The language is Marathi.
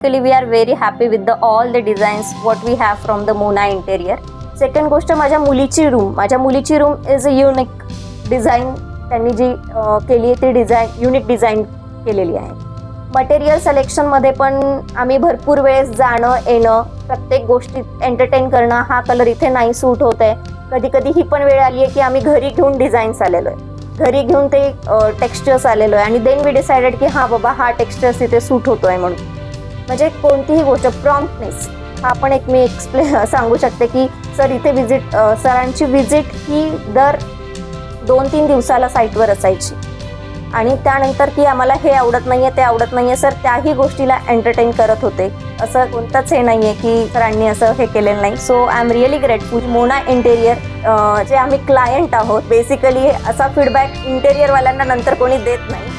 Actually, we are very happy with all the designs what we have from the Mona interior. Second गोष्ट माझ्या मुलीची room is a unique design त्यांनी जी केली आहे ती डिझाईन युनिक डिझाईन केलेली आहे. मटेरियल सिलेक्शनमध्ये पण आम्ही भरपूर वेळेस जाणं येणं प्रत्येक गोष्टीत एंटरटेन करणं. हा कलर इथे नाही सूट होत आहे. कधी कधी ही पण वेळ आली आहे की आम्ही घरी घेऊन डिझाईन्स आलेलो आहे, घरी घेऊन ते टेक्स्चर्स आलेलो आहे आणि देन वी डिसाइडेड की हा बाबा हा टेक्स्चर्स इथे सूट होतोय म्हणून. म्हणजे कोणतीही गोष्ट प्रॉम्प्टनेस हा पण एक मी सांगू शकते की सर इथे सरांची विजिट ही दर 2-3 दिवसाला साईटवर असायची आणि त्यानंतर की आम्हाला हे आवडत नाहीये ते आवडत नाहीये सर त्याही गोष्टीला एंटरटेन करत होते. असं कोणतंच हे नाहीये की सरांनी असं हे केलेलं नाही. So I am really grateful. Mona interior जे आम्ही क्लायंट आहोत बेसिकली असा फीडबॅक इंटेरियरवाल्यांना नंतर कोणी देत नाही.